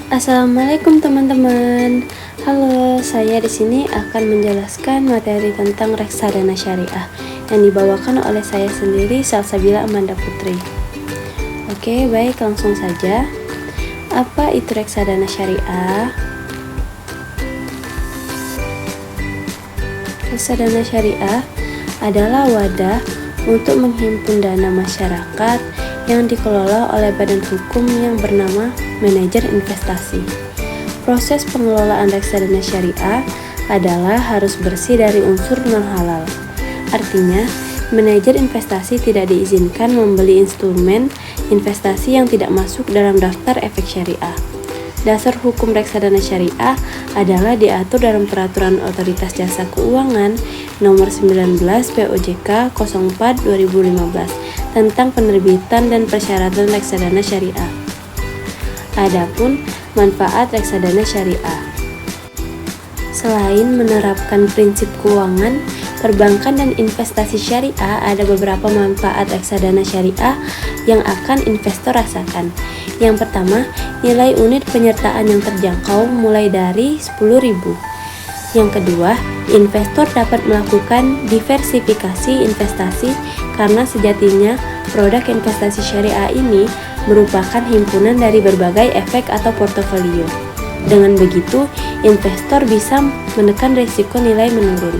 Assalamualaikum teman-teman. Halo, saya di sini akan menjelaskan materi tentang reksadana syariah yang dibawakan oleh saya sendiri, Salsabila Amanda Putri. Oke, baik, langsung saja. Apa itu reksadana syariah? Reksadana syariah adalah wadah untuk menghimpun dana masyarakat yang dikelola oleh badan hukum yang bernama manajer investasi. Proses pengelolaan reksadana syariah adalah harus bersih dari unsur non-halal. Artinya, manajer investasi tidak diizinkan membeli instrumen investasi yang tidak masuk dalam daftar efek syariah. Dasar hukum reksadana syariah adalah diatur dalam Peraturan Otoritas Jasa Keuangan Nomor 19 POJK 04/2015 tentang penerbitan dan persyaratan reksadana syariah. Adapun manfaat reksadana syariah. Selain menerapkan prinsip keuangan, perbankan dan investasi syariah, ada beberapa manfaat reksadana syariah yang akan investor rasakan. Yang pertama, nilai unit penyertaan yang terjangkau mulai dari 10.000. Yang kedua, investor dapat melakukan diversifikasi investasi karena sejatinya produk investasi syariah ini merupakan himpunan dari berbagai efek atau portofolio. Dengan begitu, investor bisa menekan risiko nilai menurun.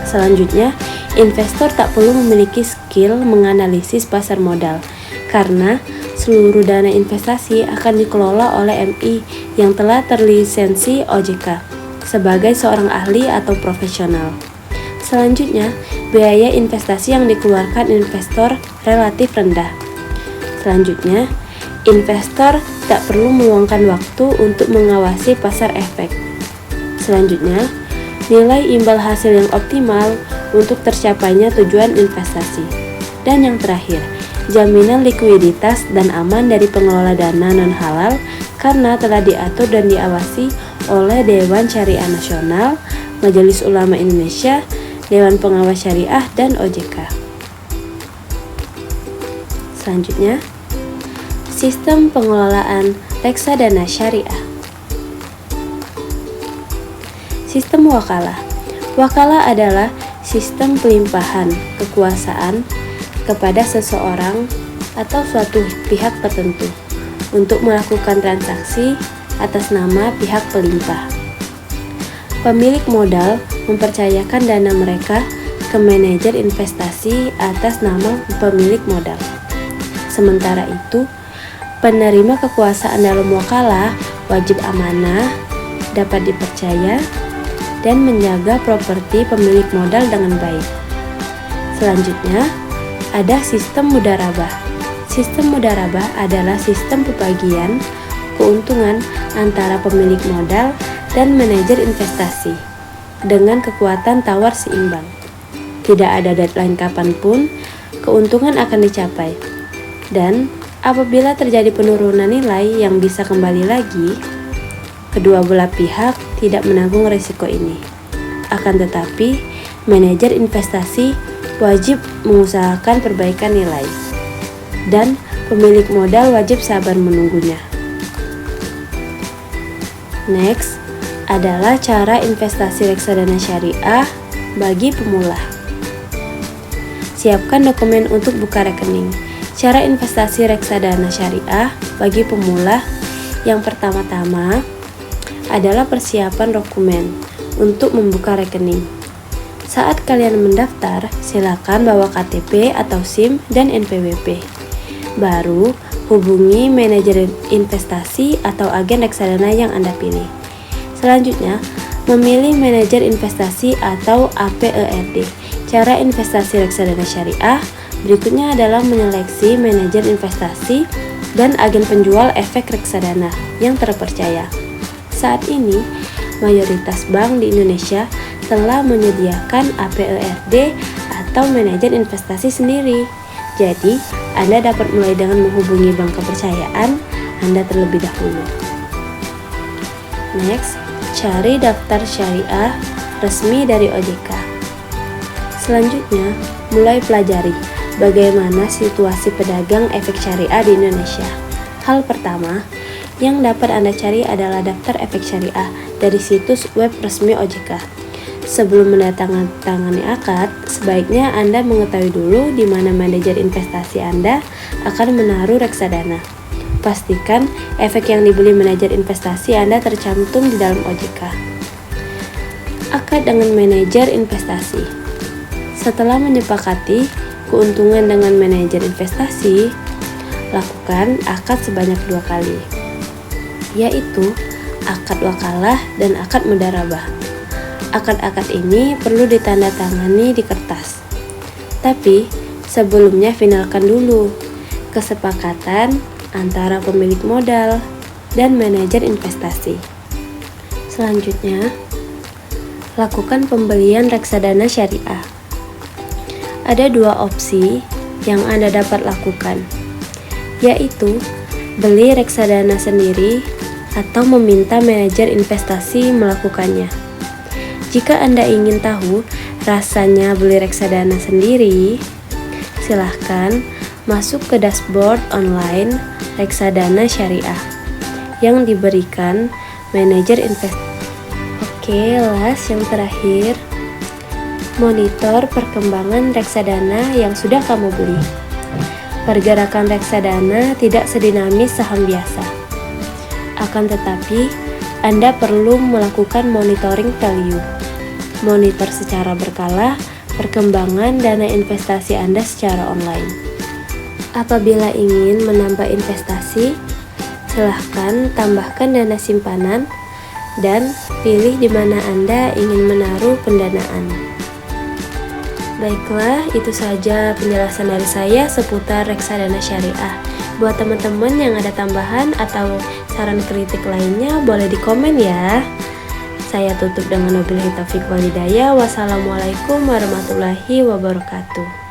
Selanjutnya, investor tak perlu memiliki skill menganalisis pasar modal karena seluruh dana investasi akan dikelola oleh MI yang telah terlisensi OJK sebagai seorang ahli atau profesional. Selanjutnya, biaya investasi yang dikeluarkan investor relatif rendah. Selanjutnya, investor tak perlu meluangkan waktu untuk mengawasi pasar efek. Selanjutnya, nilai imbal hasil yang optimal untuk tercapainya tujuan investasi. Dan yang terakhir, jaminan likuiditas dan aman dari pengelola dana non-halal karena telah diatur dan diawasi oleh Dewan Syariah Nasional, Majelis Ulama Indonesia, Dewan Pengawas Syariah, dan OJK. Selanjutnya, sistem pengelolaan reksadana syariah. Sistem wakalah. Wakalah adalah sistem pelimpahan kekuasaan kepada seseorang atau suatu pihak tertentu untuk melakukan transaksi atas nama pihak pelimpah. Pemilik modal mempercayakan dana mereka ke manajer investasi atas nama pemilik modal. Sementara itu, penerima kekuasaan dalam wakalah wajib amanah, dapat dipercaya, dan menjaga properti pemilik modal dengan baik. Selanjutnya, ada sistem mudharabah. Sistem mudharabah adalah sistem pembagian keuntungan antara pemilik modal dan manajer investasi dengan kekuatan tawar seimbang. Tidak ada deadline kapanpun keuntungan akan dicapai. Dan apabila terjadi penurunan nilai yang bisa kembali lagi, kedua belah pihak tidak menanggung risiko ini. Akan tetapi, manajer investasi wajib mengusahakan perbaikan nilai, dan pemilik modal wajib sabar menunggunya. Next, adalah cara investasi reksadana syariah bagi pemula. Siapkan dokumen untuk buka rekening. Cara investasi reksadana syariah bagi pemula yang pertama-tama adalah persiapan dokumen untuk membuka rekening. Saat kalian mendaftar, silakan bawa KTP atau SIM dan NPWP. Baru hubungi manajer investasi atau agen reksadana yang Anda pilih. Selanjutnya, memilih manajer investasi atau APERD. Cara investasi reksadana syariah berikutnya adalah menyeleksi manajer investasi dan agen penjual efek reksadana yang terpercaya. Saat ini, mayoritas bank di Indonesia telah menyediakan APERD atau manajer investasi sendiri. Jadi, Anda dapat mulai dengan menghubungi bank kepercayaan Anda terlebih dahulu. Next, cari daftar syariah resmi dari OJK. Selanjutnya, mulai pelajari bagaimana situasi pedagang efek syariah di Indonesia. Hal pertama, Yang dapat Anda cari adalah daftar efek syariah dari situs web resmi OJK. Sebelum menandatangani akad, sebaiknya Anda mengetahui dulu di mana manajer investasi Anda akan menaruh reksadana. Pastikan efek yang dibeli manajer investasi Anda tercantum di dalam OJK. Akad dengan manajer investasi. Setelah menyepakati keuntungan dengan manajer investasi, lakukan akad sebanyak 2 kali, yaitu akad wakalah dan akad mudharabah. Akad-akad ini perlu ditandatangani di kertas. Tapi, sebelumnya finalkan dulu kesepakatan antara pemilik modal dan manajer investasi. Selanjutnya, lakukan pembelian reksadana syariah. Ada 2 opsi yang Anda dapat lakukan, yaitu beli reksadana sendiri atau meminta manajer investasi melakukannya. Jika Anda ingin tahu rasanya beli reksadana sendiri, silahkan masuk ke dashboard online reksadana syariah yang diberikan manajer investasi. Oke, yang terakhir, monitor perkembangan reksadana yang sudah kamu beli. Pergerakan reksadana tidak sedinamis saham biasa. Akan tetapi, Anda perlu melakukan monitoring value. Monitor secara berkala perkembangan dana investasi Anda secara online. Apabila ingin menambah investasi, silahkan tambahkan dana simpanan dan pilih di mana Anda ingin menaruh pendanaan. Baiklah, itu saja penjelasan dari saya seputar reksadana syariah. Buat teman-teman yang ada tambahan atau saran kritik lainnya, boleh di komen ya. Saya tutup dengan wabillahi taufiq wal hidayah. Wassalamualaikum warahmatullahi wabarakatuh.